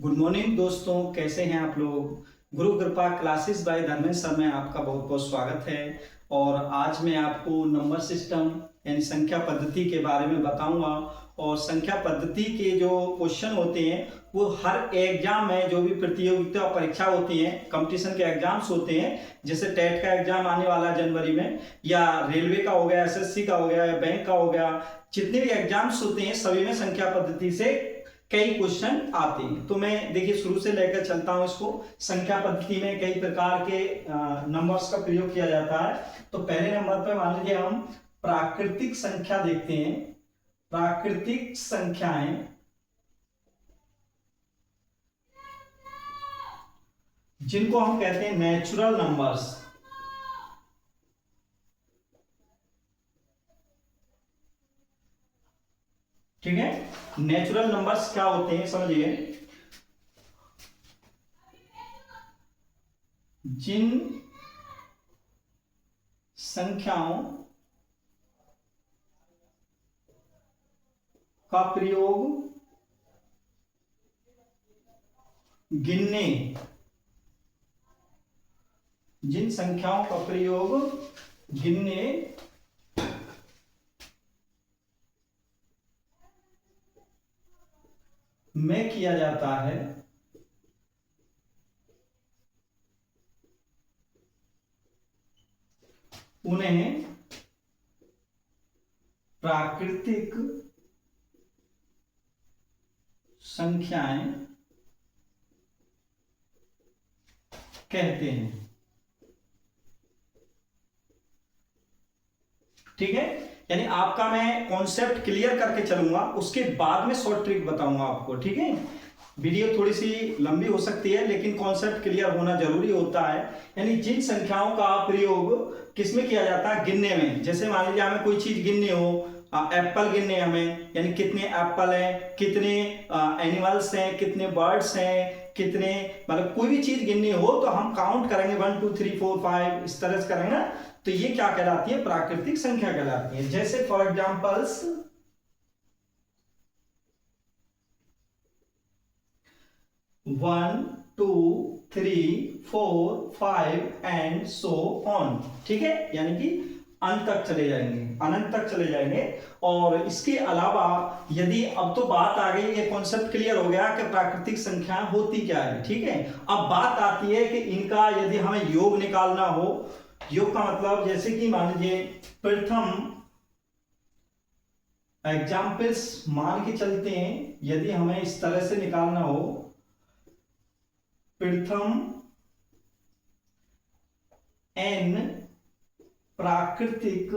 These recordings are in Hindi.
गुड मॉर्निंग दोस्तों, कैसे हैं आप लोग। गुरु कृपा क्लासेस बाय धर्मेंद्र सर में आपका बहुत बहुत स्वागत है। और आज मैं आपको नंबर सिस्टम यानी संख्या पद्धति के बारे में बताऊंगा। और संख्या पद्धति के जो क्वेश्चन होते हैं वो हर एग्जाम में, जो भी प्रतियोगिता परीक्षा होती है, कंपटीशन के एग्जाम्स होते हैं, जैसे टेट का एग्जाम आने वाला है जनवरी में, या रेलवे का हो गया, एसएससी का हो गया, या बैंक का हो गया, जितने भी एग्जाम्स होते हैं सभी में संख्या पद्धति से कई क्वेश्चन आते हैं। तो मैं देखिए शुरू से लेकर चलता हूं इसको। संख्या पद्धति में कई प्रकार के नंबर्स का प्रयोग किया जाता है। तो पहले नंबर पे मान लीजिए हम प्राकृतिक संख्या देखते हैं। प्राकृतिक संख्याएं जिनको हम कहते हैं नेचुरल नंबर्स। ठीक है, नेचुरल नंबर्स क्या होते हैं समझिए। जिन संख्याओं का प्रयोग गिनने, जिन संख्याओं का प्रयोग गिनने में किया जाता है उन्हें प्राकृतिक संख्याएं कहते हैं। ठीक है, यानी आपका मैं कॉन्सेप्ट क्लियर करके चलूंगा, उसके बाद में शॉर्ट ट्रिक बताऊंगा आपको। ठीक है, वीडियो थोड़ी सी लंबी हो सकती है लेकिन कॉन्सेप्ट क्लियर होना जरूरी होता है। यानी जिन संख्याओं का प्रयोग किसमें किया जाता है, गिनने में। जैसे मान लीजिए हमें कोई चीज गिननी हो, एप्पल गिनने हमें, यानी कितने एप्पल हैं, कितने एनिमल्स हैं, कितने बर्ड्स हैं, कितने, मतलब कोई भी चीज गिननी हो तो हम काउंट करेंगे 1 2 3 4 5 इस तरह से करेंगे ना। तो ये क्या कहलाती है, प्राकृतिक संख्या कहलाती है। जैसे for examples 1 2 3 4 5 and so on. ठीक है, यानी कि अंत तक चले जाएंगे, अनंत तक चले जाएंगे। और इसके अलावा यदि, अब तो बात आ गई, ये कॉन्सेप्ट क्लियर हो गया कि प्राकृतिक संख्या होती क्या है। ठीक है, अब बात आती है कि इनका यदि हमें योग निकालना हो। योग का मतलब जैसे कि मान लीजिए प्रथम एग्जाम्पल्स मान के चलते हैं, यदि हमें इस तरह से निकालना हो, प्रथम n प्राकृतिक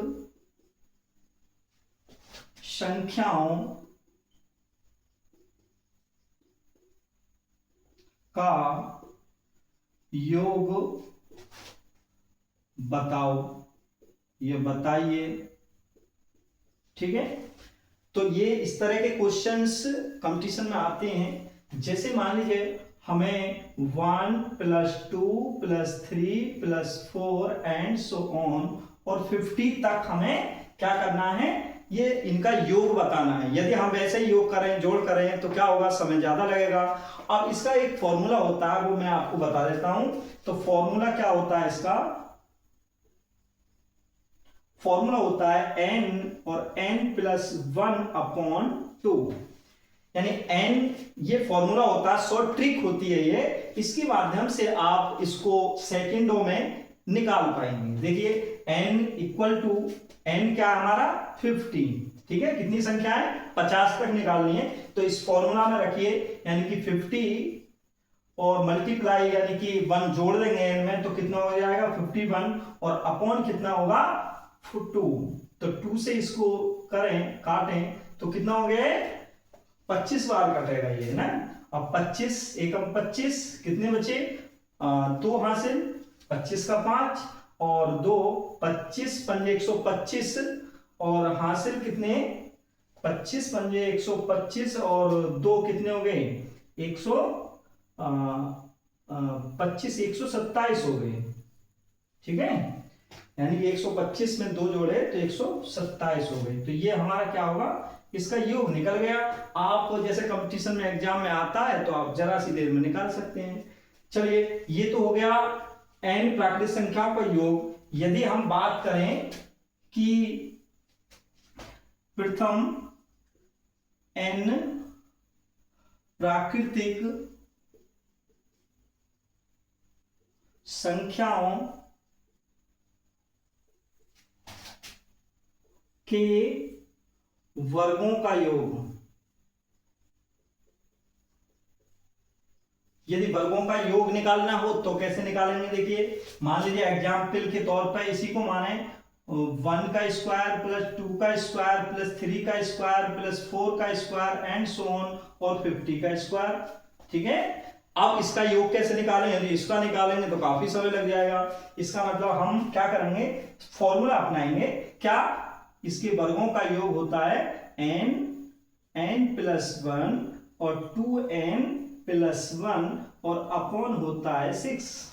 संख्याओं का योग बताओ, ये बताइए। ठीक है, तो ये इस तरह के क्वेश्चंस कंपटीशन में आते हैं। जैसे मान लीजिए हमें 1 + 2 + 3 + 4 एंड सो ऑन और 50 तक हमें क्या करना है, ये इनका योग बताना है। यदि हम वैसे ही योग करें, जोड़ करें, तो क्या होगा, समय ज्यादा लगेगा। अब इसका एक फॉर्मूला होता है, वो मैं आपको बता देता हूं। तो फॉर्मूला क्या होता है, इसका फॉर्मूला होता है n और n + 1/2। यानी n, ये फॉर्मूला होता है, शॉर्ट ट्रिक होती है ये। इसके माध्यम से आप इसको सेकंडों में निकाल पाएंगे। देखिए n = n क्या है हमारा 50। ठीक है, कितनी संख्या है, 50 तक निकालनी है। तो इस फॉर्मूला में रखिए, यानी कि 50 और मल्टीप्लाई, यानी कि 1 जोड़ देंगे n में, तो कितना हो जाएगा 51, और अपॉन कितना होगा 2। तो 2 से इसको करें, काटें, तो कितना हो गया, 25 बार कटेगा ये ना। अब 25 एकम 25, कितने बचे, 2 हासिल, 25 का 5 और 2, 25 पंजे 125 और हासिल कितने, 25 पंजे 125 और 2 कितने हो गए, 25 127 हो गए। ठीक है, यानी कि 125 में 2 जोड़े तो 127 हो गए। तो ये हमारा क्या होगा, इसका योग निकल गया। आप जैसे कंपटीशन में एग्जाम में आता है तो आप जरा सी देर में निकाल सकते हैं। चलिए, ये तो हो गया n प्राकृतिक संख्याओं का योग। यदि हम बात करें कि प्रथम n प्राकृतिक संख्याओं के वर्गों का योग, यदि वर्गों का योग निकालना हो तो कैसे निकालेंगे, देखिए मान लीजिए एग्जाम्पल के तौर पर इसी को माने 1 का स्क्वायर प्लस 2 का स्क्वायर प्लस 3 का स्क्वायर प्लस 4 का स्क्वायर एंड सो ऑन और 50 का स्क्वायर। ठीक है, अब इसका योग कैसे निकालें, यदि इसका निकालेंगे तो काफी समय लग जाएगा। इसका मतलब हम क्या करेंगे, फॉर्मूला अपनाएंगे। क्या, इसके वर्गों का योग होता है n प्लस 1 और 2n प्लस 1 और अपॉन होता है 6।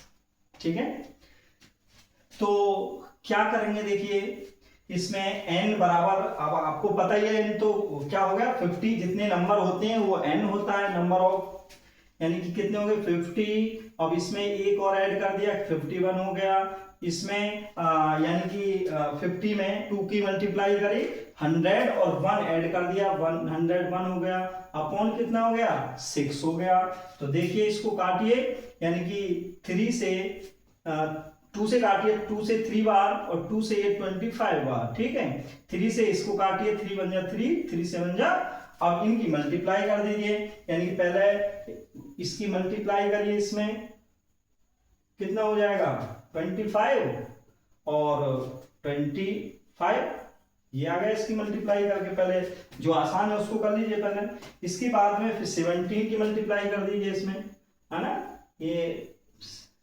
ठीक है, तो क्या करेंगे, देखिए इसमें n बराबर, अब आपको पता ही है n तो क्या हो गया 50, जितने नंबर होते हैं वो n होता है नंबर ऑफ, यानी कि कितने हो गए 50। अब इसमें एक और ऐड कर दिया 51 हो गया। इसमें यानी कि 50 में 2 की मल्टीप्लाई करी 100 और 1 ऐड कर दिया 101 हो गया। अपॉन कितना हो गया 6 हो गया। तो देखिए इसको काटिए, यानी कि 3 से 2 से काटिए, 2 से 3 बार और 2 से 25 बार। ठीक है, 3 से इसको काटिए, 3 बन जा 3, 3 से बन जा। अब इनकी मल्टीप्लाई कर दीजिए, यानी कि पहले इसकी मल्टीप्लाई करिए, इसमें कितना हो जाएगा 25 और 25, ये आ गया। इसकी मल्टीप्लाई करके पहले जो आसान है उसको कर लीजिए पहले, इसके बाद में फिर 17 की मल्टीप्लाई कर दीजिए इसमें, है ना। ये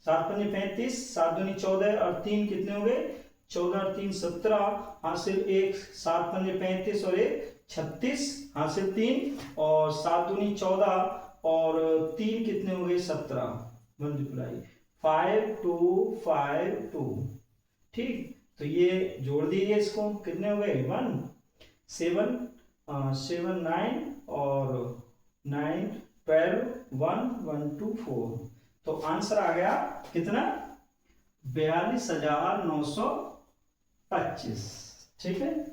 7 पंजे 35, 7 दूनी 14 और 3 कितने हो गए 14 और 3 17, हासिल 1, 7 पंजे 35 और 1 36, हासिल 3 और 7 दूनी 14 और 3 कितने हो गए 17, मल्टीप्लाई 5 2 5 2। ठीक, तो ये जोड़ दीजिए, इसको कितने हो गए 1 7 7 9 और 9 12 1 1 2 4। तो आंसर आ गया कितना 42,925। ठीक है,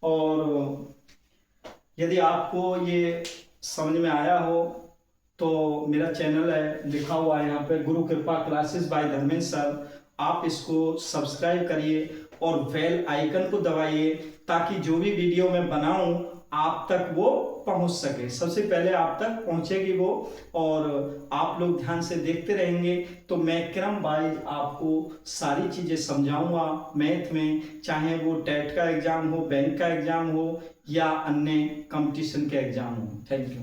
और यदि आपको ये समझ में आया हो तो मेरा चैनल है, लिखा हुआ है यहाँ पे गुरु कृपा क्लासेस बाय धर्मेंद्र सर, आप इसको सब्सक्राइब करिए और बेल आइकन को दबाइए ताकि जो भी वीडियो मैं बनाऊं आप तक वो पहुंच सके, सबसे पहले आप तक पहुंचेगी वो। और आप लोग ध्यान से देखते रहेंगे तो मैं क्रम वाइज आपको सारी चीजें समझाऊंगा मैथ में, चाहे वो टेट का एग्जाम हो, बैंक का एग्जाम हो या अन्य कंपटीशन के एग्जाम हो। Thank you.